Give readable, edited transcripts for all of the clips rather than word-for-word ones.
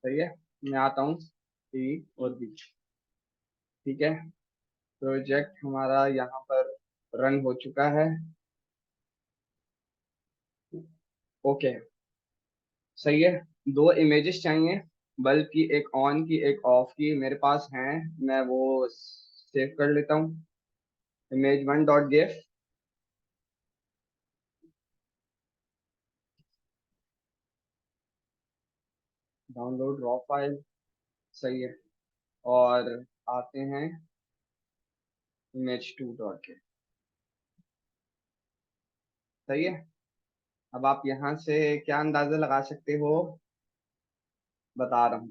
सही है। मैं आता हूँ सी और बी। ठीक है, प्रोजेक्ट हमारा यहाँ पर रन हो चुका है। ओके, सही है। दो इमेजेस चाहिए, बल्ब की, एक ऑन की एक ऑफ की, मेरे पास हैं। मैं वो सेव कर लेता हूँ। Image one dot GIF. Download raw file. सही है। और आते हैं इमेज टू डॉट गिफ। सही है। अब आप यहाँ से क्या अंदाजा लगा सकते हो, बता रहा हूँ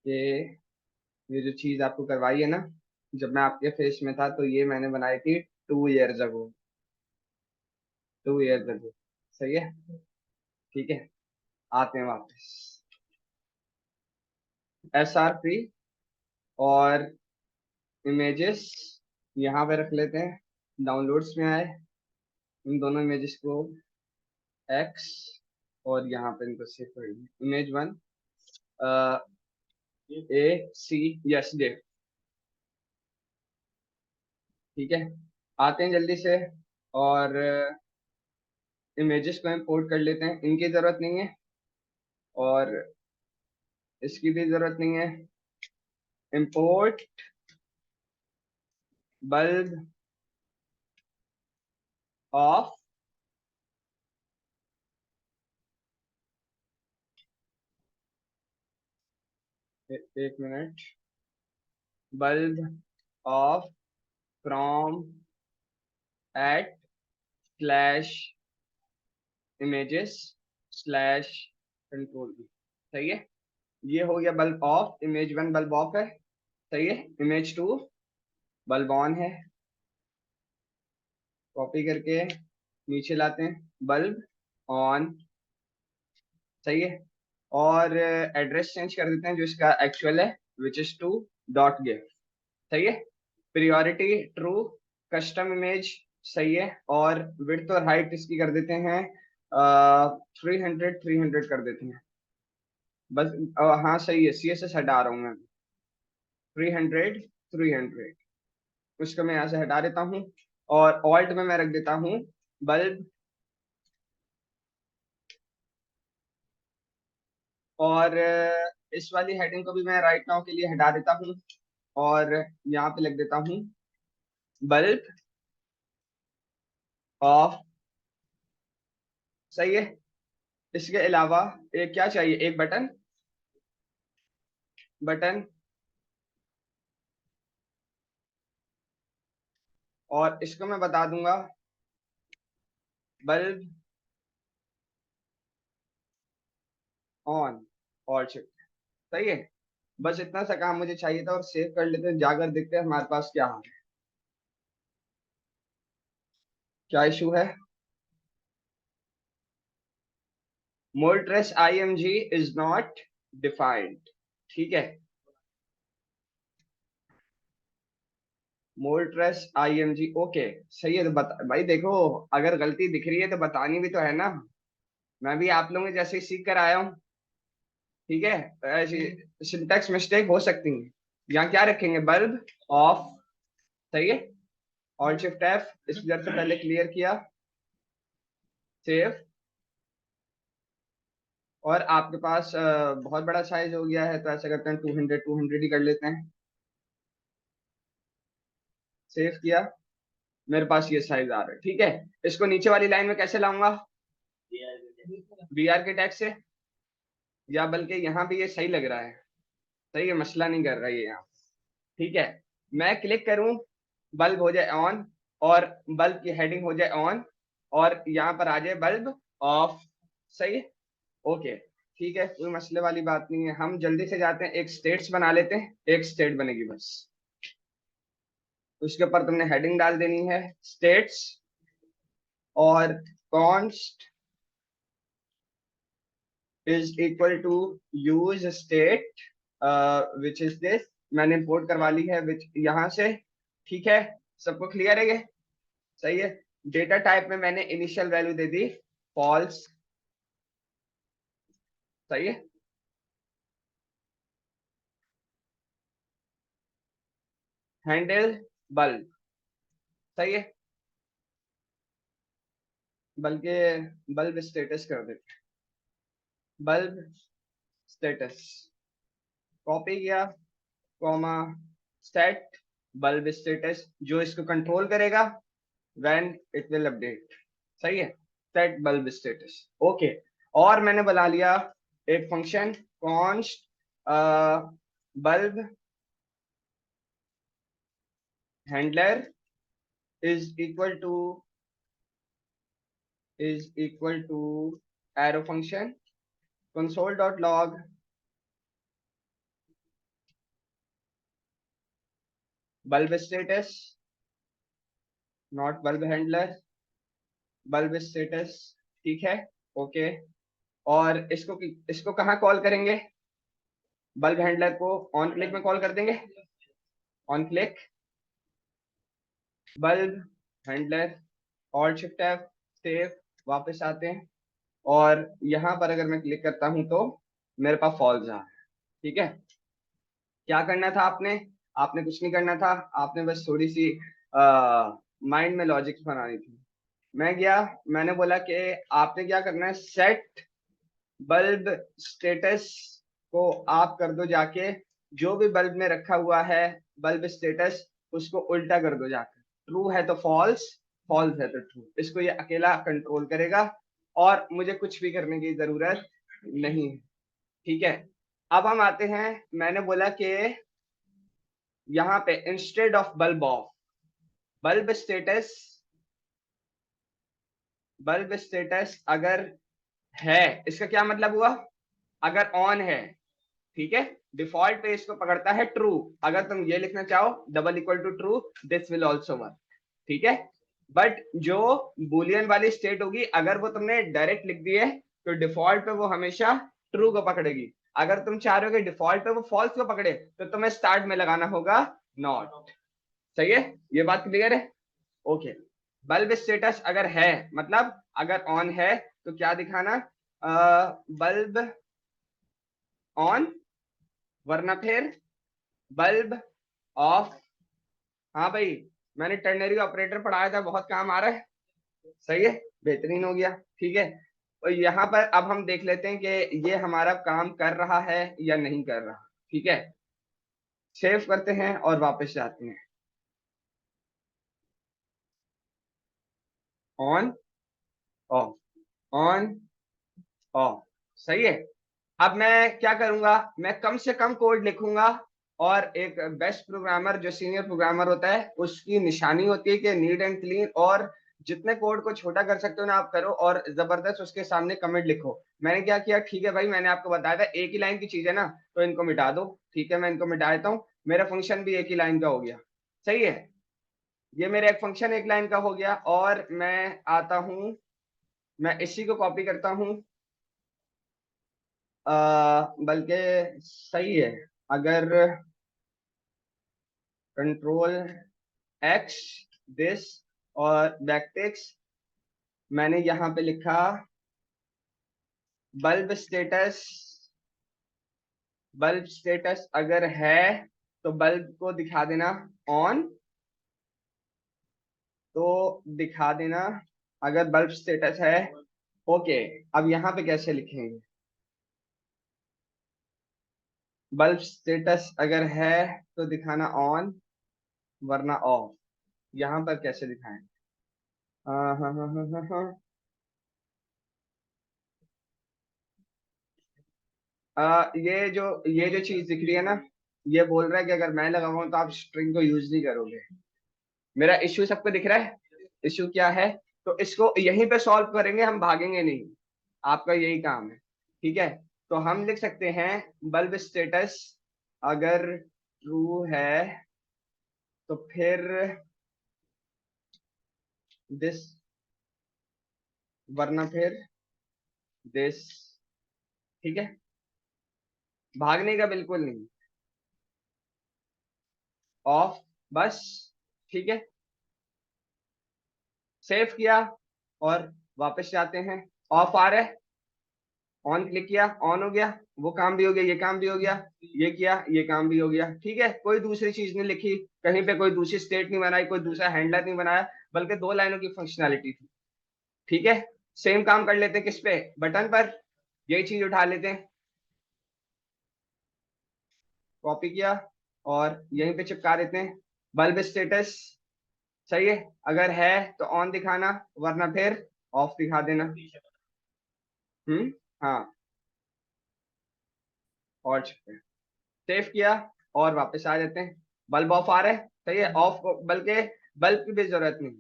कि ये जो चीज आपको करवाई है ना, जब मैं आपके फेस में था तो ये मैंने बनाई थी 2 years अगो। 2 years अगो। सही है। ठीक है, आते हैं वापस SRP और इमेजेस यहाँ पे रख लेते हैं। डाउनलोड्स में आए, इन दोनों इमेजेस को एक्स, और यहाँ पे इनको सेव कर दिया। इमेज वन ए सी, यस डे। ठीक है, आते हैं जल्दी से और इमेजेस को इंपोर्ट कर लेते हैं। इनकी जरूरत नहीं है और इसकी भी जरूरत नहीं है। इंपोर्ट बल्ब ऑफ, एक minute, bulb off from at slash images slash control भी। सही है। ये हो गया bulb off. Image one bulb off है। सही है। इमेज टू बल्ब ऑन है। कॉपी करके नीचे लाते हैं, बल्ब ऑन। सही है। और एड्रेस चेंज कर देते हैं जो इसका एक्चुअल है, which is to dot give. सही है। Priority true, custom image. सही है। और विड्थ और हाइट इसकी कर देते हैं 300, 300 कर देते हैं बस। हाँ सही है, CSS हटा रहा हूँ मैं। 300, 300, उसको मैं यहाँ से हटा देता हूँ। और ऑल्ट में मैं रख देता हूँ बल्ब, और इस वाली हेडिंग को भी मैं राइट नाउ के लिए हटा देता हूँ और यहाँ पे लिख देता हूँ बल्ब ऑफ। सही है। इसके अलावा एक क्या चाहिए, एक बटन। बटन, और इसको मैं बता दूंगा बल्ब ऑन और शिफ्ट। सही है। बस इतना सा काम मुझे चाहिए था और सेव कर लेते हैं, जाकर देखते हैं हमारे पास क्या है, क्या इशू है। Moltres IMG is not defined. ठीक है, मोल्ट्रेस IMG ओके। सही है। तो बता भाई, देखो अगर गलती दिख रही है तो बतानी भी तो है ना। मैं भी आप लोगों के जैसे ही सीख कर आया हूँ। ठीक है, तो ऐसी सिंटैक्स मिस्टेक हो सकती है। यहाँ क्या रखेंगे, बल्ब ऑफ। सही है। ऑल्ट शिफ्ट F इस जगह से पहले क्लियर किया, सेव। और आपके पास बहुत बड़ा साइज हो गया है तो ऐसा करते हैं 200, 200 ही कर लेते हैं। सेव किया, मेरे पास ये साइज आ रहा है। ठीक है, इसको नीचे वाली लाइन में कैसे लाऊंगा, BR के टैग से, या बल्कि यहाँ भी ये सही लग रहा है। सही है, मसला नहीं कर रहा है ये यहाँ। ठीक है, मैं क्लिक करूं, बल्ब हो जाए ऑन, और बल्ब की हेडिंग हो जाए ऑन, और यहाँ पर आ जाए बल्ब ऑफ। सही है। ओके, ठीक है, कोई मसले वाली बात नहीं है। हम जल्दी से जाते हैं, एक स्टेट्स बना लेते हैं। एक स्टेट बनेगी बस, उसके ऊपर तुमने हेडिंग डाल देनी है स्टेट्स, और const is equal to use state which is this. मैंने इंपोर्ट करवा ली है विच यहाँ से। ठीक है, सबको क्लियर है ये। सही है। डेटा टाइप में मैंने इनिशियल वैल्यू दे दी फॉल्स। सही है। हैंडल बल्ब, सही है। बल्कि बल्ब स्टेटस कर देते, बल्ब स्टेटस, कॉपी किया, कॉमा, सेट बल्ब स्टेटस, जो इसको कंट्रोल करेगा व्हेन इट विल अपडेट, सही है। Set bulb status, okay. और मैंने बना लिया एक function const bulb handler is equal to arrow function console dot log bulb status, not bulb handler, bulb status, ठीक है, ओके। और इसको कहाँ कॉल करेंगे? बल्ब हैंडलर को ऑन क्लिक में कॉल कर देंगे, on click bulb handler, alt shift tab, save, वापस आते हैं। और यहाँ पर अगर मैं क्लिक करता हूँ तो मेरे पास फॉल्स आ, ठीक है। क्या करना था आपने? आपने कुछ नहीं करना था, आपने बस थोड़ी सी माइंड में लॉजिक बनानी थी। मैं गया, मैंने बोला कि आपने क्या करना है, सेट बल्ब स्टेटस को आप कर दो जाके, जो भी बल्ब में रखा हुआ है बल्ब स्टेटस उसको उल्टा कर दो जाकर, ट्रू है तो फॉल्स, फॉल्स है तो ट्रू। इसको ये अकेला कंट्रोल करेगा और मुझे कुछ भी करने की जरूरत नहीं है, ठीक है। अब हम आते हैं, मैंने बोला कि यहाँ पे instead of bulb of, bulb status, bulb status अगर है, इसका क्या मतलब हुआ? अगर ऑन है, ठीक है, डिफॉल्ट पे इसको पकड़ता है ट्रू। अगर तुम ये लिखना चाहो double equal to true, this will also work, ठीक है। बट जो बुलियन वाली स्टेट होगी, अगर वो तुमने डायरेक्ट लिख दी है तो डिफॉल्ट पे वो हमेशा ट्रू को पकड़ेगी। अगर तुम चाह रहे हो कि डिफॉल्ट पे वो फॉल्स को पकड़े तो तुम्हें स्टार्ट में लगाना होगा नॉट, सही है। ये बात क्लियर है, ओके। बल्ब स्टेटस अगर है मतलब अगर ऑन है तो क्या दिखाना, बल्ब ऑन, वरना फिर बल्ब ऑफ। हाँ भाई, मैंने टर्नरी ऑपरेटर पढ़ाया था, बहुत काम आ रहा है, सही है, बेहतरीन हो गया, ठीक है। और यहाँ पर अब हम देख लेते हैं कि ये हमारा काम कर रहा है या नहीं कर रहा, ठीक है। सेव करते हैं और वापस जाते हैं, ऑन ऑफ, ऑन ऑफ, सही है। अब मैं क्या करूंगा, मैं कम से कम कोड लिखूंगा। और एक बेस्ट प्रोग्रामर जो सीनियर प्रोग्रामर होता है उसकी निशानी होती है कि नीट एंड क्लीन, और जितने कोड को छोटा कर सकते हो ना आप करो, और जबरदस्त उसके सामने कमेंट लिखो। मैंने क्या किया, ठीक है भाई, मैंने आपको बताया था एक ही लाइन की चीज है ना, तो इनको मिटा दो, ठीक है, मैं इनको मिटा देता हूँ, मेरा फंक्शन भी एक ही लाइन का हो गया, सही है। ये मेरा एक फंक्शन एक लाइन का हो गया। और मैं आता हूँ, मैं इसी को कॉपी करता हूँ, बल्कि सही है, अगर कंट्रोल एक्स दिस और बैकटिक्स, मैंने यहाँ पे लिखा बल्ब स्टेटस, बल्ब स्टेटस अगर है तो बल्ब को दिखा देना ऑन, तो दिखा देना अगर बल्ब स्टेटस है, ओके। अब यहाँ पे कैसे लिखेंगे, बल्ब स्टेटस अगर है तो दिखाना ऑन वरना ऑफ। यहाँ पर कैसे दिखाएं, हाँ हाँ हाँ हाँ हाँ हाँ। ये जो चीज दिख रही है ना, ये बोल रहा है कि अगर मैं लगाऊंगा तो आप स्ट्रिंग को यूज नहीं करोगे। मेरा इश्यू सबको दिख रहा है, इश्यू क्या है? तो इसको यहीं पे सॉल्व करेंगे, हम भागेंगे नहीं, आपका यही काम है, ठीक है। तो हम लिख सकते हैं बल्ब स्टेटस अगर ट्रू है तो फिर दिस, वरना फिर दिस, ठीक है। भागने का बिल्कुल नहीं, ऑफ, बस, ठीक है। सेव किया और वापस जाते हैं, ऑफ आ रहा है, ऑन क्लिक किया, ऑन हो गया, वो काम भी हो गया, ये काम भी हो गया, ये किया, ये काम भी हो गया। ठीक है, कोई दूसरी चीज नहीं लिखी, कहीं पे कोई दूसरी स्टेट नहीं बनाई, कोई दूसरा हैंडलर नहीं बनाया, बल्कि 2 लाइनों की फंक्शनैलिटी थी। ठीक है, सेम काम कर लेते हैं किस पे, बटन पर। यही चीज उठा लेते हैं, कॉपी किया और यहीं पे चिपका देते हैं। बल्ब स्टेटस सही है, अगर है तो ऑन दिखाना, वरना फिर ऑफ दिखा देना। हाँ, और सेव किया और वापस आ जाते हैं। बल्ब ऑफ आ रहा है, सही है, ऑफ को बल्कि बल्ब की भी जरूरत नहीं,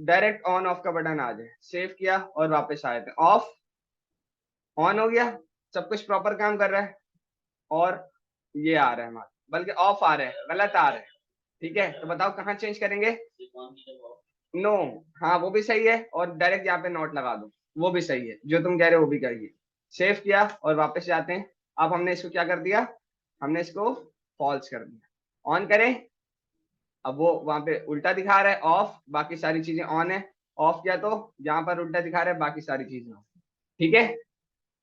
डायरेक्ट ऑन ऑफ का बटन आ जाए। सेव किया और वापस आ जाते हैं। ऑफ, ऑन हो गया, सब कुछ प्रॉपर काम कर रहा है, और ये आ रहा है हमारा, बल्कि ऑफ आ रहा है, गलत आ रहा है। ठीक है, तो बताओ कहाँ चेंज करेंगे। नो, हाँ वो भी सही है, और डायरेक्ट यहाँ पे नोट लगा दो, वो भी सही है, जो तुम कह रहे हो वो भी करिए। सेव किया और वापस जाते हैं। अब हमने इसको क्या कर दिया, हमने इसको फॉल्स कर दिया। ऑन करें, अब वो वहां पे उल्टा दिखा रहा है ऑफ, बाकी सारी चीजें ऑन है। ऑफ किया तो यहाँ पर उल्टा दिखा रहा है, बाकी सारी चीजें ऑन। ठीक है,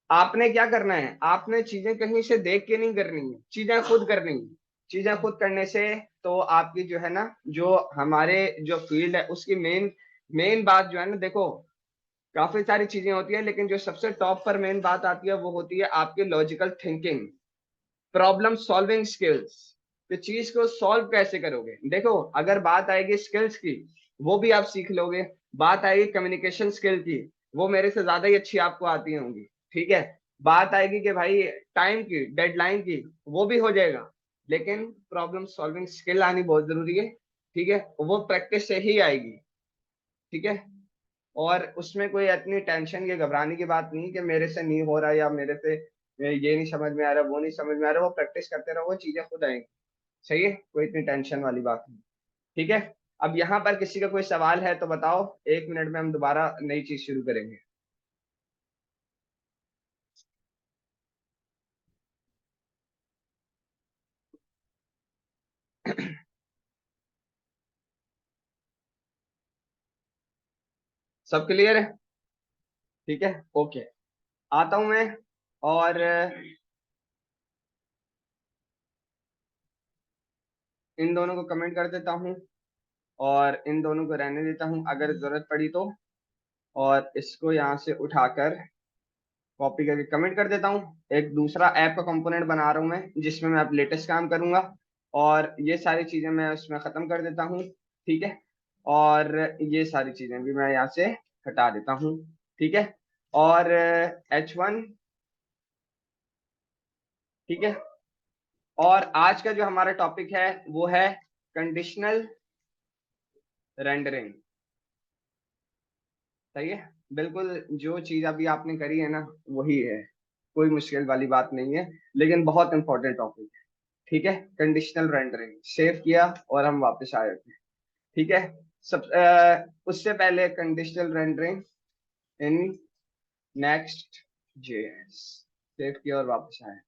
आपने क्या करना है, आपने चीजें कहीं से देख के नहीं करनी है, चीजें खुद करनी है। चीजें खुद करने से तो आपकी जो है ना, जो हमारे जो फील्ड है उसकी मेन मेन बात जो है ना, देखो काफी सारी चीजें होती है, लेकिन जो सबसे टॉप पर मेन बात आती है वो होती है आपकी logical thinking, problem solving skills. तो चीज को सॉल्व कैसे करोगे, देखो अगर बात आएगी स्किल्स की, वो भी आप सीख लोगे। बात आएगी कम्युनिकेशन स्किल की, वो मेरे से ज्यादा ही अच्छी आपको आती होंगी। ठीक है, बात आएगी कि भाई टाइम की, डेडलाइन की, वो भी हो जाएगा, लेकिन प्रॉब्लम सॉल्विंग स्किल आनी बहुत जरूरी है। ठीक है, वो प्रैक्टिस से ही आएगी। ठीक है, और उसमें कोई इतनी टेंशन या घबराने की बात नहीं कि मेरे से नहीं हो रहा, या मेरे से ये नहीं समझ में आ रहा, वो नहीं समझ में आ रहा, वो प्रैक्टिस करते रहो, वो चीजें खुद आएंगी। सही है, कोई इतनी टेंशन वाली बात नहीं। ठीक है, अब यहाँ पर किसी का कोई सवाल है तो बताओ, 1 मिनट में हम दोबारा नई चीज शुरू करेंगे। सब क्लियर है, ठीक है, ओके, आता हूं मैं, और इन दोनों को कमेंट कर देता हूँ, और इन दोनों को रहने देता हूँ, अगर जरूरत पड़ी तो। और इसको यहाँ से उठाकर कॉपी करके कमेंट कर देता हूँ। एक दूसरा ऐप का कंपोनेंट बना रहा हूँ मैं, जिसमें मैं अब लेटेस्ट काम करूंगा, और ये सारी चीजें मैं उसमें खत्म कर देता हूँ। ठीक है, और ये सारी चीजें भी मैं यहाँ से हटा देता हूँ। ठीक है, और H1। ठीक है, और आज का जो हमारा टॉपिक है वो है कंडीशनल रेंडरिंग। सही है, बिल्कुल जो चीज अभी आपने करी है ना, वही है, कोई मुश्किल वाली बात नहीं है, लेकिन बहुत इंपॉर्टेंट टॉपिक है। ठीक है, कंडीशनल रेंडरिंग सेव किया और हम वापस आ जाते हैं। ठीक है, उससे पहले conditional rendering in next JS, save किया और वापस आए।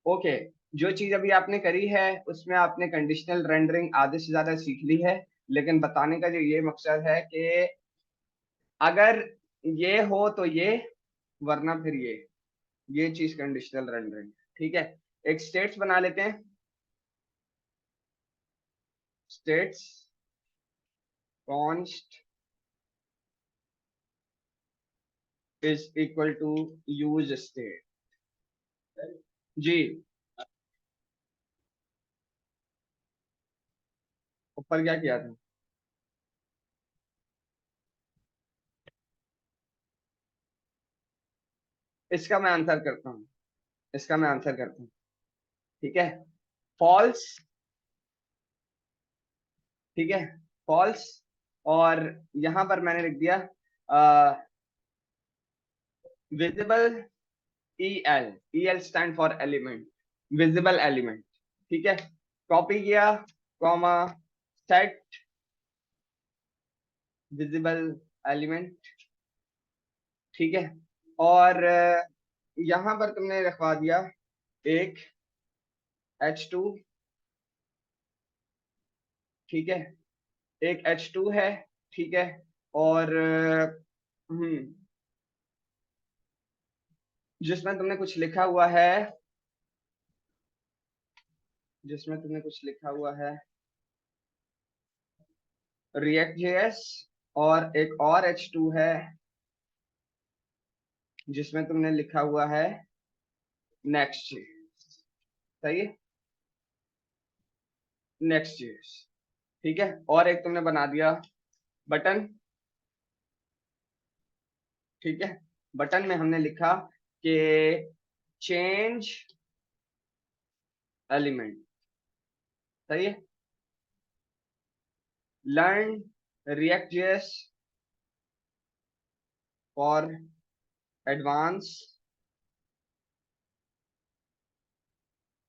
ओके, जो चीज अभी आपने करी है उसमें आपने कंडीशनल रेंडरिंग आधे से ज्यादा सीख ली है, लेकिन बताने का जो ये मकसद है कि अगर ये हो तो ये, वरना फिर ये चीज कंडीशनल रेंडरिंग। ठीक है, एक स्टेट्स बना लेते हैं। States const is equal to use state. जी, ऊपर क्या किया था, इसका मैं आंसर करता हूँ, इसका मैं आंसर करता हूँ। ठीक है, फॉल्स। ठीक है, फॉल्स, और यहां पर मैंने लिख दिया visible, E L stand for element, visible element. ठीक है, कॉपी किया, कॉमा, सेट विजिबल एलिमेंट। ठीक है, और यहां पर तुमने रखवा दिया एक H2। ठीक है, एक H2 है। ठीक है, और जिसमें तुमने कुछ लिखा हुआ है, जिसमें तुमने कुछ लिखा हुआ है रिएक्ट जेएस, और एक और H2 है जिसमें तुमने लिखा हुआ है नेक्स्ट जेएस। सही है, नेक्स्ट जेएस। ठीक है, और एक तुमने बना दिया बटन। ठीक है, बटन में हमने लिखा कि चेंज एलिमेंट। सही है, learn react JS for advance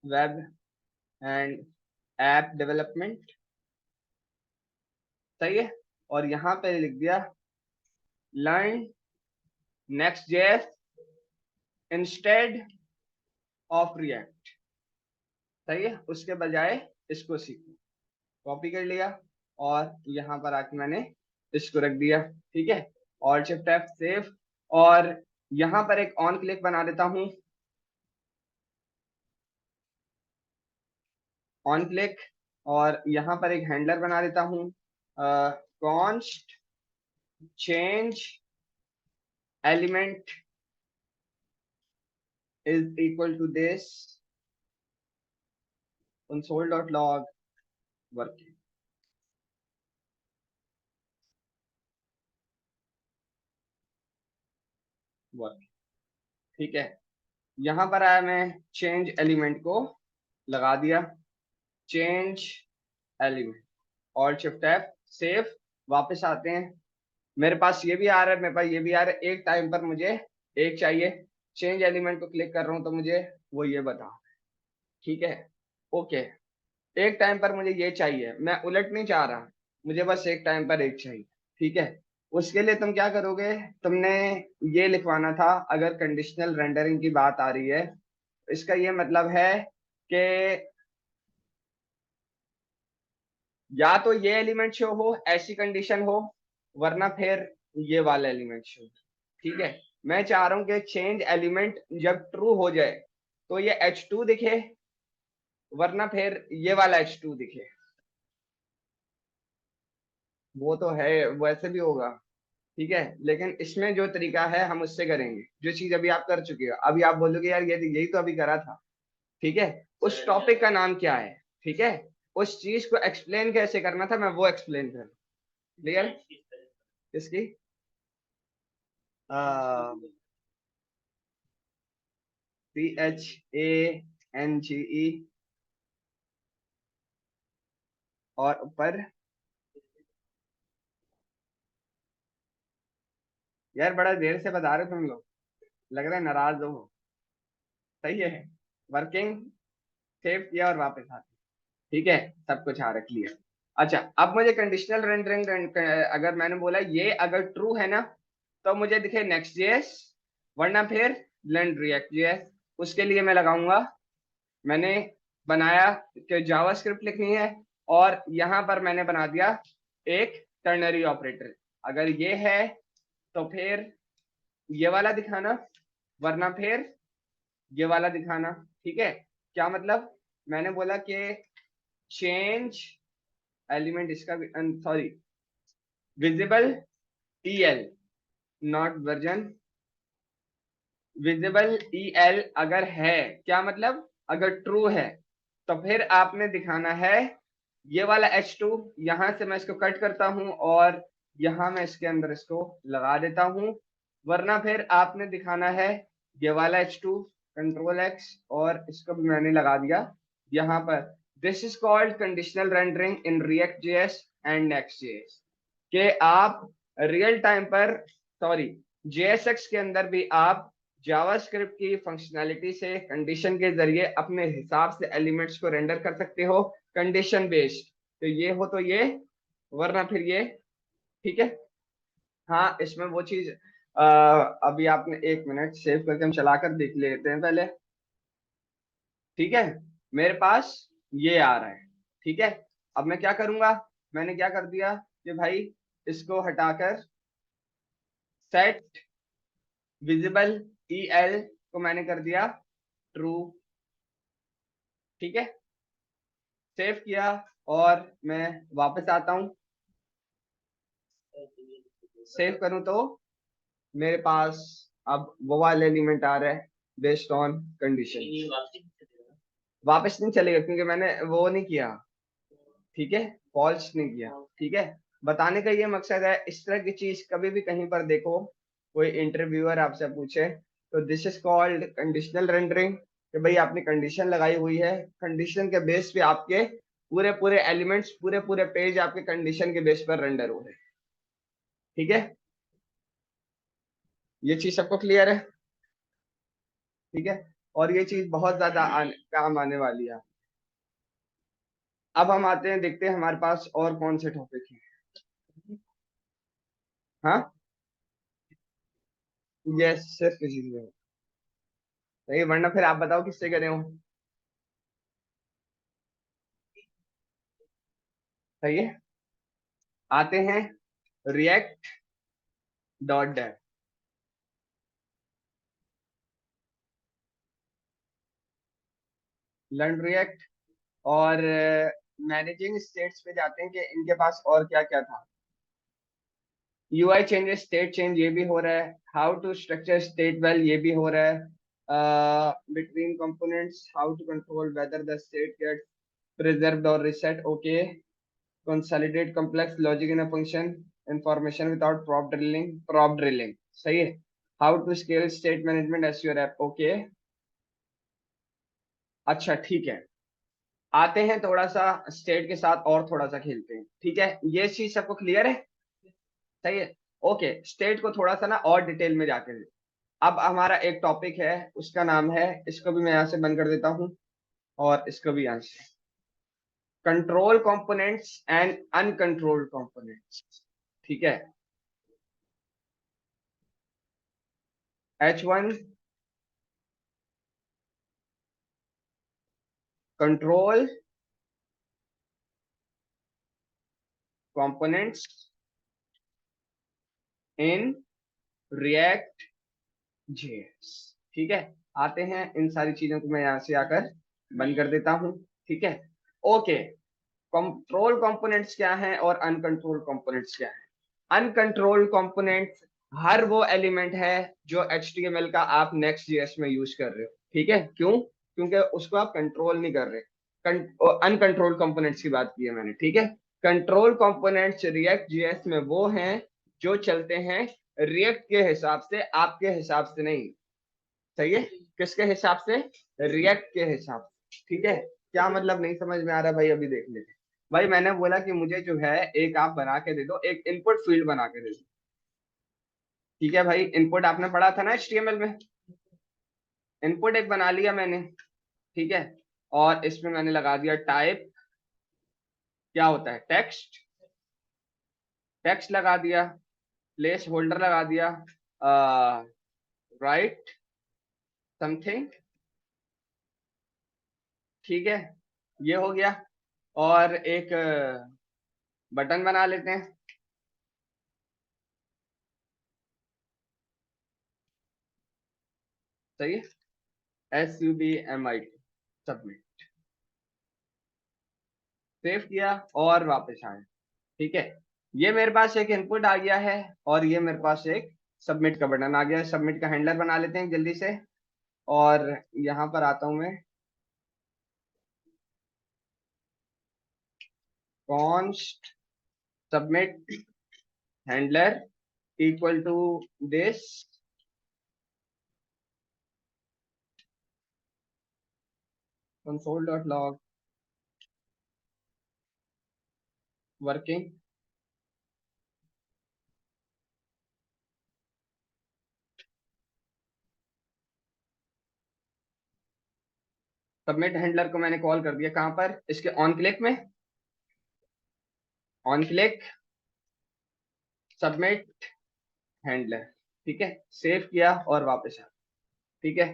web and app development. सही है, और यहां पे लिख दिया learn next JS instead of react. सही है, उसके बजाय इसको सीखो। कॉपी कर लिया और यहाँ पर आके मैंने इसको रख दिया। ठीक है, और शिफ्ट एफ सेव, और यहाँ पर एक ऑन क्लिक बना देता हूँ, ऑन क्लिक, और यहाँ पर एक हैंडलर बना देता हूँ const change element is equal to this console.log working। Work. ठीक है, यहाँ पर आया, मैं चेंज एलिमेंट को लगा दिया, चेंज एलिमेंट, और शिफ्ट एफ सेव। वापस आते हैं, मेरे पास ये भी आ रहा है, मेरे पास ये भी आ रहा है, एक टाइम पर मुझे एक चाहिए। चेंज एलिमेंट को क्लिक कर रहा हूँ तो मुझे वो ये बता। ठीक है, ओके, एक टाइम पर मुझे ये चाहिए, मैं उलट नहीं चाह रहा, मुझे बस एक टाइम पर एक चाहिए। ठीक है, उसके लिए तुम क्या करोगे, तुमने ये लिखवाना था, अगर कंडीशनल रेंडरिंग की बात आ रही है, इसका ये मतलब है कि या तो ये एलिमेंट शो हो, ऐसी कंडीशन हो, वरना फिर ये वाला एलिमेंट शो। ठीक है, मैं चाह रहा हूं कि चेंज एलिमेंट जब ट्रू हो जाए तो ये H2 दिखे, वरना फिर ये वाला H2 दिखे। वो तो है, वैसे भी होगा। ठीक है, लेकिन इसमें जो तरीका है हम उससे करेंगे, जो चीज अभी आप कर चुके हो, अभी आप बोलोगे यार ये यही तो अभी करा था। ठीक है, उस टॉपिक का नाम क्या है, ठीक है, उस चीज को एक्सप्लेन कैसे करना था, मैं वो एक्सप्लेन कर। क्लियर? किसकी? CHANGE, और ऊपर, यार बड़ा देर से बता रहे हो तुम लोग, लग रहा है नाराज हो। सही है, वर्किंग, सेव किया और वापस आ। ठीक है, सब कुछ आ रख लिया। अच्छा, अब मुझे कंडीशनल रेंडरिंग, अगर मैंने बोला ये अगर ट्रू है ना, तो मुझे दिखे नेक्स्ट जेएस, वरना फिर लर्न रिएक्ट जेएस। उसके लिए मैं लगाऊंगा, मैंने बनाया कि जावास्क्रिप्ट लिखनी है, और यहां पर मैंने बना दिया एक टर्नरी ऑपरेटर। अगर ये है तो फिर ये वाला दिखाना, वरना फिर ये वाला दिखाना। ठीक है, क्या मतलब, मैंने बोला कि चेंज एलिमेंट, इसका sorry, visible EL, not version, visible EL अगर है, क्या मतलब, अगर ट्रू है तो फिर आपने दिखाना है ये वाला H2। यहां से मैं इसको कट करता हूं और यहां मैं इसके अंदर इसको लगा देता हूं, वरना फिर आपने दिखाना है ये वाला H2, कंट्रोल X, और इसको भी मैंने लगा दिया यहां पर। This is called conditional rendering in React JS and next JS, कि आप रियल टाइम पर, सॉरी, JSX के अंदर भी आप जावास्क्रिप्ट की फंक्शनैलिटी से कंडीशन के जरिए अपने हिसाब से एलिमेंट्स को रेंडर कर सकते हो, कंडीशन बेस्ड। तो ये हो तो ये, वरना फिर ये। ठीक है, हाँ, इसमें वो चीज, अभी आपने, एक मिनट सेव करके हम चला कर देख लेते हैं पहले। ठीक है, मेरे पास ये आ रहा है। ठीक है, अब मैं क्या करूंगा, मैंने क्या कर दिया कि भाई इसको हटाकर सेट विजिबल EL को मैंने कर दिया ट्रू। ठीक है, सेव किया और मैं वापस आता हूं, सेव करूं तो मेरे पास अब वो वाला एलिमेंट आ रहा है बेस्ड ऑन कंडीशन। वापस नहीं चलेगा क्योंकि मैंने वो नहीं किया, ठीक है, फॉल्स नहीं किया। ठीक है, बताने का ये मकसद है, इस तरह की चीज कभी भी कहीं पर देखो, कोई इंटरव्यूअर आपसे पूछे तो this is called conditional rendering, कि भाई आपने कंडीशन लगाई हुई है, कंडीशन के बेस पे आपके पूरे पूरे एलिमेंट्स, पूरे पूरे पेज आपके कंडीशन के बेस पर रेंडर हो रहे हैं। ठीक है, ये चीज सबको क्लियर है? ठीक है, और ये चीज बहुत ज्यादा काम आने वाली है। अब हम आते हैं, देखते हैं हमारे पास और कौन से टॉपिक हैं। हाँ, यस, सिर्फ इसी में सही, वरना फिर आप बताओ किससे करे हो। सही है, आते हैं React dot dev. Learn React, और मैनेजिंग स्टेट्स पे जाते हैं कि इनके पास और क्या क्या था। यूआई चेंजेस, स्टेट चेंज, ये भी हो रहा है। How to structure state well, ये भी हो रहा है। Between components, how to control whether the state gets preserved or reset, okay. Consolidate complex logic in a function, information without prop drilling, सही है। How to scale state management as your app, okay. अच्छा ठीक है, आते हैं थोड़ा सा state के साथ और थोड़ा सा खेलते हैं। ठीक है, ये चीज सबको क्लियर है? सही है, ओके। स्टेट को थोड़ा सा ना और डिटेल में जाके, अब हमारा एक टॉपिक है, उसका नाम है, इसको भी मैं यहाँ से बंद कर देता हूँ और इसको भी यहाँ से, control components and uncontrolled components. ठीक है, H1 control components in React JS. ठीक है, आते हैं, इन सारी चीजों को मैं यहां से आकर बंद कर देता हूं। ठीक है, ओके। कंट्रोल कंपोनेंट्स क्या है और अनकंट्रोल्ड कंपोनेंट्स क्या है? अनकंट्रोल्ड कंपोनेंट्स हर वो एलिमेंट है जो HTML का आप नेक्स्ट जेएस में यूज कर रहे हो। ठीक है, क्यों? क्योंकि उसको आप कंट्रोल नहीं कर रहे। अनकंट्रोल्ड कंपोनेंट्स की बात की है मैंने। ठीक है, कंट्रोल कंपोनेंट्स रिएक्ट जेएस में वो हैं जो चलते हैं रिएक्ट के हिसाब से, आपके हिसाब से नहीं। सही है, किसके हिसाब से? रिएक्ट के हिसाब से। ठीक है, क्या मतलब, नहीं समझ में आ रहा भाई? अभी देख लेते हैं। भाई मैंने बोला कि मुझे जो है एक आप बना के दे दो, एक इनपुट फील्ड बना के दे दो। ठीक है भाई, इनपुट आपने पढ़ा था ना HTML में, इनपुट एक बना लिया मैंने। ठीक है, और इसमें मैंने लगा दिया टाइप, क्या होता है, टेक्स्ट। टेक्स्ट लगा दिया, प्लेस होल्डर लगा दिया, राइट समथिंग। ठीक है, ये हो गया। और एक बटन बना लेते हैं। सही है, SUBMIT, सबमिट। सेव किया और वापस आए। ठीक है, ये मेरे पास एक इनपुट आ गया है और ये मेरे पास एक सबमिट का बटन आ गया है। सबमिट का हैंडलर बना लेते हैं जल्दी से, और यहाँ पर आता हूं मैं, const submit handler equal to this console.log working. Submit handler को मैंने कॉल कर दिया, कहां पर? इसके ऑन क्लिक में, ऑन क्लिक सबमिट हैंडलर। ठीक है, सेव किया और वापस आ। ठीक है,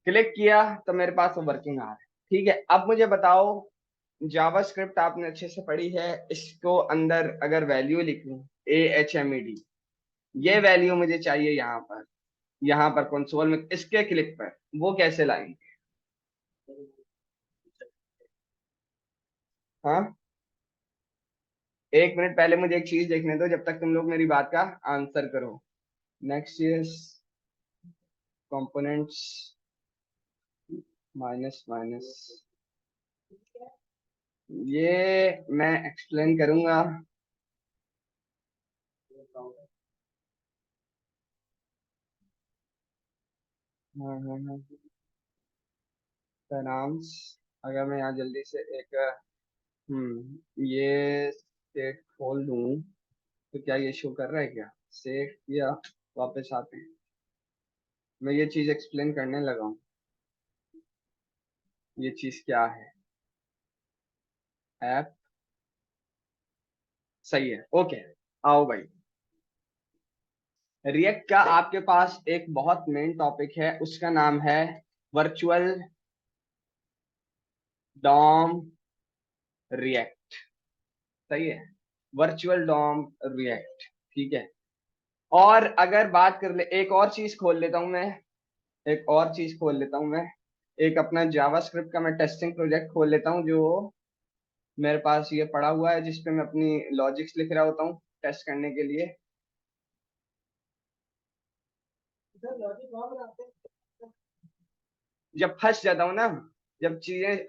क्लिक किया तो मेरे पास वर्किंग आ रहा है। ठीक है, अब मुझे बताओ, जावास्क्रिप्ट आपने अच्छे से पढ़ी है, इसको अंदर अगर वैल्यू लिखूं AHMED, ये वैल्यू मुझे चाहिए यहाँ पर। यहाँ पर कंसोल में इसके क्लिक पर वो कैसे लाएंगे? हाँ, एक मिनट पहले मुझे एक चीज देखने दो जब तक तुम लोग मेरी बात का आंसर करो। Next is components minus minus, ये मैं एक्सप्लेन करूंगा। हाँ हाँ हाँ, नाम्स, अगर मैं यहाँ जल्दी से एक ये स्टेट खोल दूं तो क्या ये शो कर रहा है? क्या सेव किया, वापस आते हैं। मैं ये चीज एक्सप्लेन करने लगा हूँ, ये चीज क्या है। ऐप, सही है, ओके। आओ भाई, रिएक्ट का आपके पास एक बहुत मेन टॉपिक है, उसका नाम है वर्चुअल डॉम रिएक्ट। सही है, वर्चुअल डॉम रिएक्ट, ठीक है। और अगर बात कर ले, एक और चीज खोल लेता हूं मैं, एक और चीज खोल लेता हूं मैं, एक अपना जावास्क्रिप्ट का मैं टेस्टिंग प्रोजेक्ट खोल लेता हूं जो मेरे पास ये पड़ा हुआ है, जिसपे मैं अपनी लॉजिक्स लिख रहा होता हूँ टेस्ट करने के लिए। जब फंस जाता हूँ ना, जब चीजें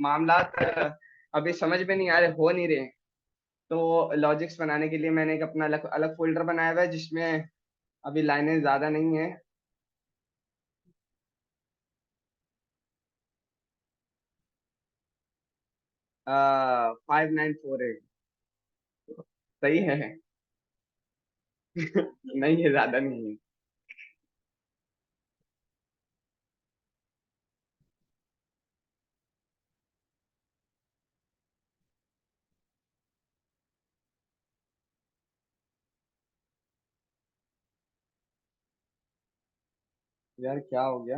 मामला अभी समझ में नहीं आ रहे, हो नहीं रहे, तो लॉजिक्स बनाने के लिए मैंने एक अपना अलग अलग फोल्डर बनाया हुआ है जिसमें अभी लाइनें ज्यादा नहीं है। 5948, सही है। नहीं है, ज्यादा नहीं है। यार क्या हो गया?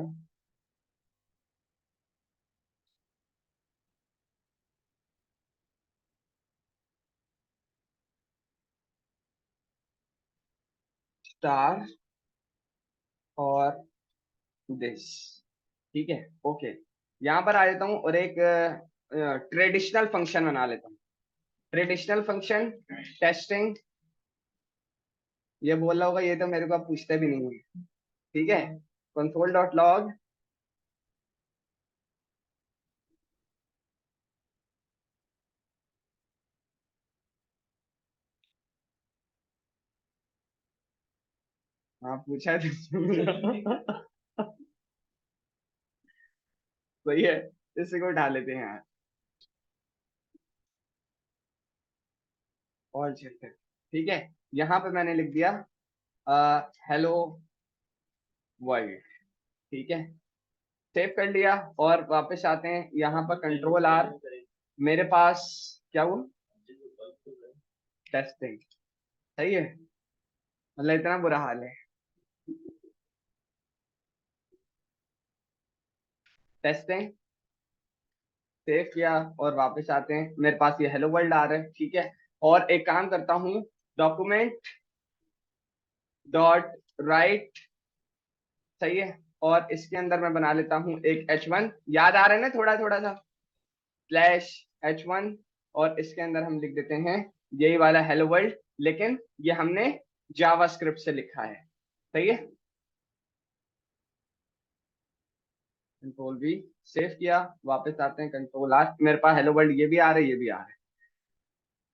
स्टार और दिस, ठीक है, ओके। यहाँ पर आ जाता हूँ और एक ट्रेडिशनल फंक्शन बना लेता हूँ। ट्रेडिशनल फंक्शन टेस्टिंग, ये बोल रहा होगा ये तो मेरे को आप पूछते भी नहीं है, ठीक है। कंसोल डॉट लॉग, हाँ पूछा है तो सही है, इसी को उठा लेते हैं यार। और चलते हैं, ठीक है। यहाँ पे मैंने लिख दिया हेलो वर्ल्ड, ठीक है। सेव कर लिया और वापस आते हैं यहाँ पर, कंट्रोल आर। मेरे पास क्या हुआ? टेस्टिंग, सही है, मतलब इतना बुरा हाल है। टेस्टिंग, सेव किया और वापस आते हैं, मेरे पास ये हेलो वर्ल्ड आ रहा है, ठीक है। और एक काम करता हूँ, डॉक्यूमेंट डॉट राइट, सही है। और इसके अंदर मैं बना लेता हूँ एक H1, याद आ रहा है ना थोड़ा थोड़ा सा, स्लैश H1। और इसके अंदर हम लिख देते हैं यही वाला हेलो वर्ल्ड, लेकिन ये हमने जावास्क्रिप्ट से लिखा है, सही है। कंट्रोल भी, सेव किया, वापस आते हैं, कंट्रोल आर। मेरे पास हेलो वर्ल्ड ये भी आ रहा है, ये भी आ रहा है।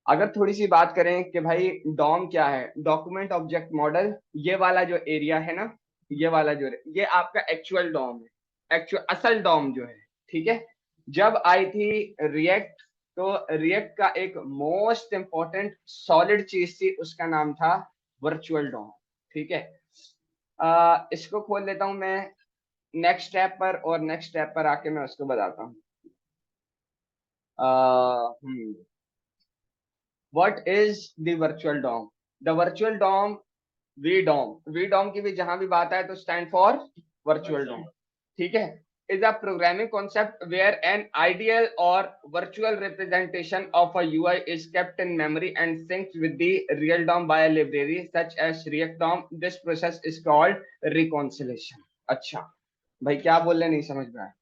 अगर थोड़ी सी बात करें कि भाई डॉम क्या है, डॉक्यूमेंट ऑब्जेक्ट मॉडल, ये वाला जो एरिया है ना, ये वाला जो, ये आपका एक्चुअल डॉम है, एक्चुअल असल डॉम जो है, ठीक है। जब आई थी रिएक्ट, तो रिएक्ट का एक मोस्ट इंपॉर्टेंट सॉलिड चीज थी, उसका नाम था वर्चुअल डॉम, ठीक है। इसको खोल लेता हूं मैं नेक्स्ट स्टेप पर, और नेक्स्ट स्टेप पर आके मैं उसको बताता हूँ। What is the virtual DOM? The virtual DOM, V DOM, V DOM की भी जहां भी बात आए तो स्टैंड फॉर वर्चुअल डॉम, ठीक है। is a programming concept where an ideal or virtual representation of a UI is kept in memory and synced with the real DOM by a library such as React DOM. This process is called reconciliation. अच्छा भाई क्या बोल रहे, नहीं समझ में आया.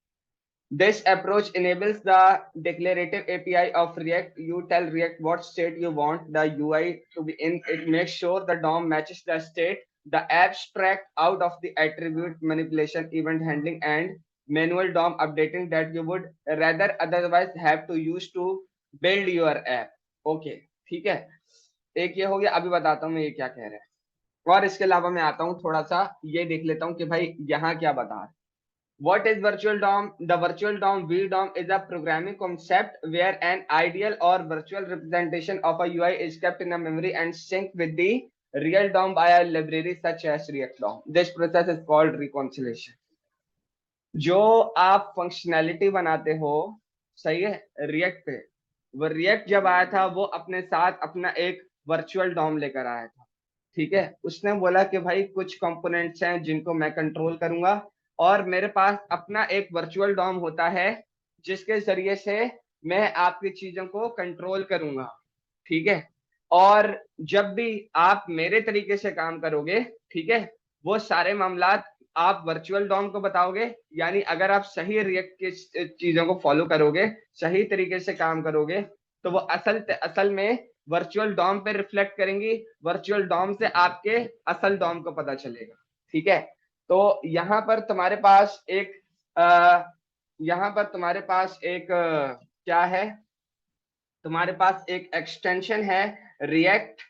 This approach enables the declarative API of React. You tell React what state you want the UI to be in. It makes sure the DOM matches the state. The abstract out of the attribute manipulation, event handling, and manual DOM updating that you would rather otherwise have to use to build your app. Okay, ठीक है. एक ये हो गया. अभी बताता हूँ मैं ये क्या कह रहे हैं. और इसके अलावा मैं आता हूँ थोड़ा सा ये देख लेता हूँ कि भाई यहाँ क्या बता रहा है. What is virtual DOM? The virtual DOM VDOM is a programming concept where an ideal or virtual representation of a UI is kept in a memory and synced with the real DOM by a library such as React DOM. This process is called reconciliation. जो आप functionality बनाते हो, सही है, react पे, वो react जब आया था वो अपने साथ अपना एक वर्चुअल डॉम लेकर आया था. ठीक है, उसने बोला कि भाई कुछ कंपोनेंट्स हैं जिनको मैं कंट्रोल करूंगा और मेरे पास अपना एक वर्चुअल डॉम होता है जिसके जरिए से मैं आपकी चीजों को कंट्रोल करूंगा. ठीक है, और जब भी आप मेरे तरीके से काम करोगे, ठीक है, वो सारे मामलात आप वर्चुअल डॉम को बताओगे. यानी अगर आप सही रिएक्ट की चीजों को फॉलो करोगे, सही तरीके से काम करोगे, तो वो असल में वर्चुअल डॉम पे रिफ्लेक्ट करेंगी. वर्चुअल डॉम से आपके असल डॉम को पता चलेगा. ठीक है, तो यहाँ पर तुम्हारे पास एक क्या है, तुम्हारे पास एक एक्सटेंशन है रिएक्ट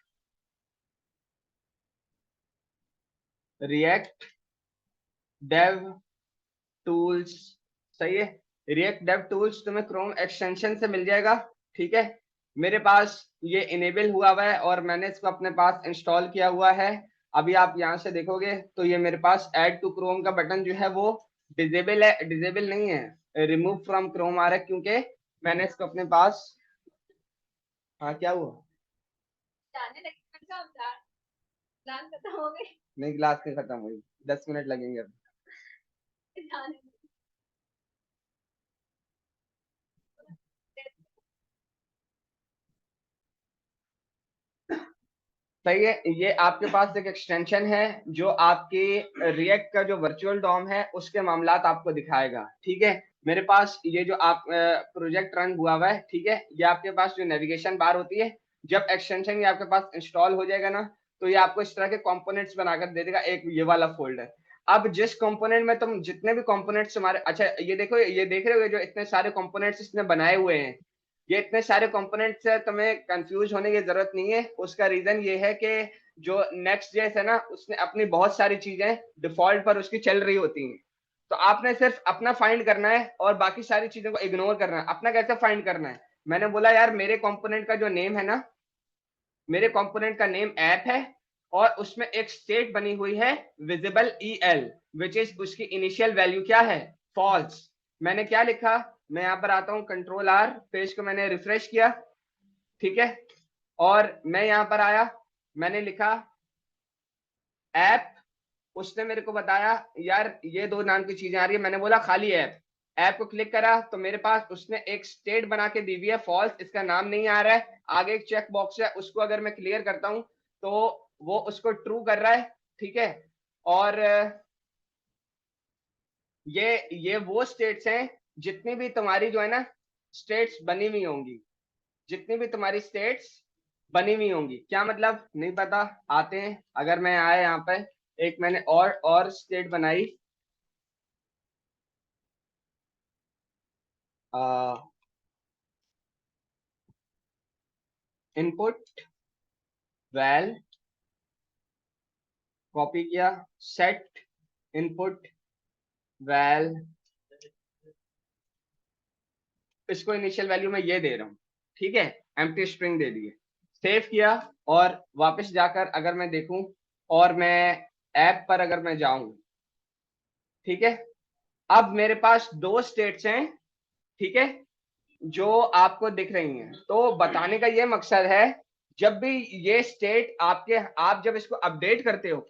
डेव टूल्स. सही है, रिएक्ट डेव टूल्स तुम्हें क्रोम एक्सटेंशन से मिल जाएगा. ठीक है, मेरे पास ये इनेबल हुआ है और मैंने इसको अपने पास इंस्टॉल किया हुआ है. अभी आप यहाँ से देखोगे तो ये मेरे पास ऐड टू क्रोम का बटन जो है वो डिजेबल है, डिजेबल नहीं है, रिमूव फ्रॉम क्रोम आ रहा है क्योंकि मैंने इसको अपने पास. हाँ क्या हुआ, नहीं ग्लास के खत्म हुई, 10 मिनट लगेंगे अभी. सही है, ये आपके पास एक एक्सटेंशन है जो आपके रिएक्ट का जो वर्चुअल डॉम है उसके मामलात आपको दिखाएगा. ठीक है, मेरे पास ये जो आप प्रोजेक्ट रन हुआ है, ठीक है, ये आपके पास जो नेविगेशन बार होती है, जब एक्सटेंशन ये आपके पास इंस्टॉल हो जाएगा ना, तो ये आपको इस तरह के कंपोनेंट्स बनाकर दे देगा, एक ये वाला फोल्डर. अब जिस कंपोनेंट में तुम जितने भी कंपोनेंट्स तुम्हारे, अच्छा ये देखो, ये देख रहे हो जो इतने सारे कंपोनेंट्स इसने बनाए हुए हैं, ये इतने सारे कंपोनेंट्स है, तुम्हें कंफ्यूज होने की जरूरत नहीं है. उसका रीजन ये है कि जो नेक्स्ट जेएस है ना, उसने अपनी बहुत सारी चीजें डिफॉल्ट पर उसकी चल रही होती हैं. तो आपने सिर्फ अपना फाइंड करना है और बाकी सारी चीजों को इग्नोर करना है. अपना कैसे फाइंड करना है, मैंने बोला यार मेरे कंपोनेंट का जो नेम है ना, मेरे कंपोनेंट का नेम ऐप है और उसमें एक स्टेट बनी हुई है विजिबल EL, विच इज उसकी इनिशियल वैल्यू क्या है, फॉल्स. मैंने क्या लिखा, मैं यहाँ पर आता हूँ, Ctrl+R, पेज को मैंने रिफ्रेश किया. ठीक है, और मैं यहाँ पर आया, मैंने लिखा ऐप. उसने मेरे को बताया यार ये दो नाम की चीजें आ रही है, मैंने बोला खाली ऐप को क्लिक करा तो मेरे पास उसने एक स्टेट बना के दी हुई है फॉल्स, इसका नाम नहीं आ रहा है. आगे एक चेक बॉक्स है, उसको अगर मैं क्लियर करता हूं तो वो उसको ट्रू कर रहा है. ठीक है, और ये वो स्टेट्स हैं जितनी भी तुम्हारी जो है ना स्टेट्स बनी हुई होंगी, जितनी भी तुम्हारी स्टेट्स बनी हुई होंगी. क्या मतलब नहीं पता, आते हैं. अगर मैं आया यहाँ पे, एक मैंने और स्टेट बनाई, इनपुट वैल, कॉपी किया, सेट इनपुट वैल, इसको इनिशियल वैल्यू में ये दे रहा हूँ. ठीक है, एम्प्टी स्ट्रिंग दे दिए, सेव किया और वापस जाकर अगर मैं देखूं और मैं ऐप पर अगर मैं जाऊं, ठीक है, अब मेरे पास दो स्टेट्स हैं. ठीक है, जो आपको दिख रही हैं. तो बताने का ये मकसद है, जब भी ये स्टेट आप जब इसको अपडेट करते हो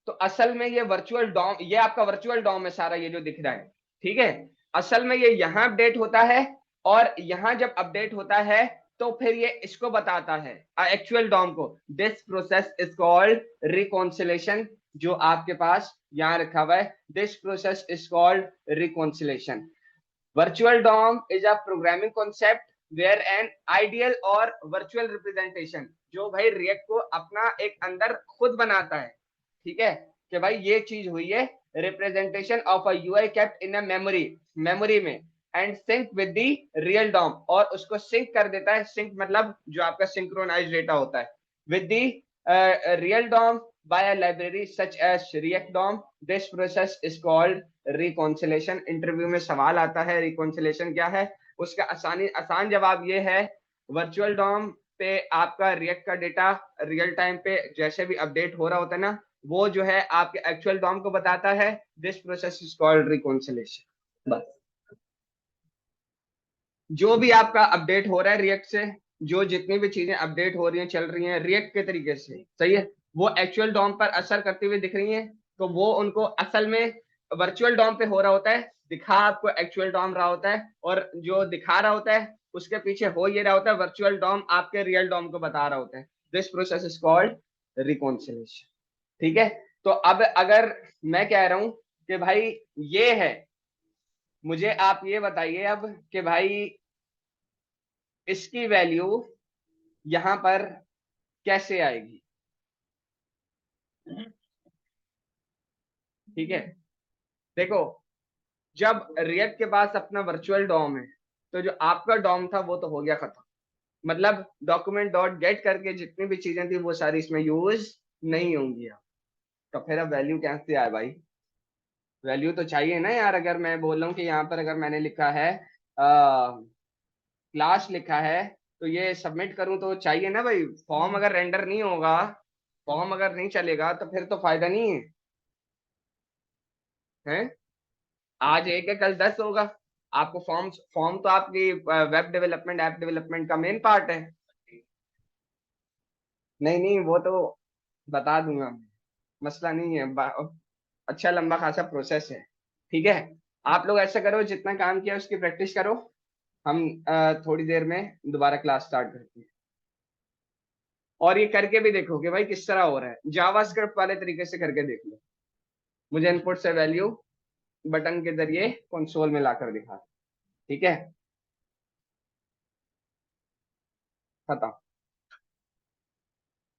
तो असल में ये वर्चुअल डॉम, ये आपका वर्चुअल डॉम है सारा, ये जो दिख रहा है. ठीक है, असल में ये यहाँ अपडेट होता है, और यहाँ जब अपडेट होता है तो फिर ये इसको बताता है एक्चुअल डॉम को। This process is called reconciliation, जो आपके पास यहाँ रखा हुआ है, this process is called reconciliation. Virtual DOM is a programming concept where an ideal or virtual representation, जो भाई रिएक्ट को अपना एक अंदर खुद बनाता है, ठीक है, कि भाई ये चीज हुई है, representation of a UI kept in a memory, memory में, and sync with the real DOM, और उसको सिंक कर देता है, सिंक मतलब जो आपका सिंक्रोनाइज डेटा होता है, with the real DOM by a library such as React DOM. This process is called reconciliation. Interview में सवाल आता है रिकॉन्सिलेशन क्या है, उसका आसान जवाब ये है, वर्चुअल डॉम पे आपका रिएक्ट का डेटा रियल टाइम पे जैसे भी अपडेट हो रहा होता है ना, वो जो है आपके एक्चुअल डॉम को बताता है। This process is called reconciliation. बस, जो भी आपका अपडेट हो रहा है रिएक्ट से, जो जितनी भी चीजें अपडेट हो रही हैं चल रही हैं रिएक्ट के तरीके से, सही है, वो एक्चुअल डॉम पर असर करते हुए दिख रही हैं, तो वो उनको असल में वर्चुअल डॉम पे हो रहा होता है, दिखा आपको एक्चुअल डॉम रहा होता है, और जो दिखा रहा होता है उसके पीछे हो ये रहा होता है, वर्चुअल डॉम आपके रियल डॉम को बता रहा होता है। This process is called reconciliation. ठीक है, तो अब अगर मैं कह रहा हूं कि भाई ये है, मुझे आप ये बताइए अब कि भाई इसकी वैल्यू यहां पर कैसे आएगी। ठीक है, देखो, जब रिएक्ट के पास अपना वर्चुअल डॉम है, तो जो आपका डॉम था वो तो हो गया खत्म, मतलब डॉक्यूमेंट डॉट गेट करके जितनी भी चीजें थी वो सारी इसमें यूज नहीं होंगी अब। तो फिर अब वैल्यू कैसे आए भाई, वैल्यू तो चाहिए ना यार। अगर मैं बोल रहा हूँ कि यहाँ पर अगर मैंने लिखा है क्लास लिखा है, तो ये सबमिट करूं तो चाहिए ना भाई। फॉर्म अगर रेंडर नहीं होगा, फॉर्म अगर नहीं चलेगा तो फिर तो फायदा नहीं है, है? आज एक है कल 10 होगा। आपको फॉर्म फॉर्म तो आपकी वेब डेवलपमेंट ऐप डेवलपमेंट का मेन पार्ट है। नहीं नहीं, वो तो बता दूंगा मैं, मसला नहीं है। अच्छा लंबा खासा प्रोसेस है। ठीक है, आप लोग ऐसा करो, जितना काम किया उसकी प्रैक्टिस करो। हम थोड़ी देर में दोबारा क्लास स्टार्ट करते हैं, और ये करके भी देखो कि भाई किस तरह हो रहा है, जावास्क्रिप्ट वाले तरीके से करके देख लो। मुझे इनपुट से वैल्यू बटन के जरिए कंसोल में लाकर दिखा। ठीक है, खत्म।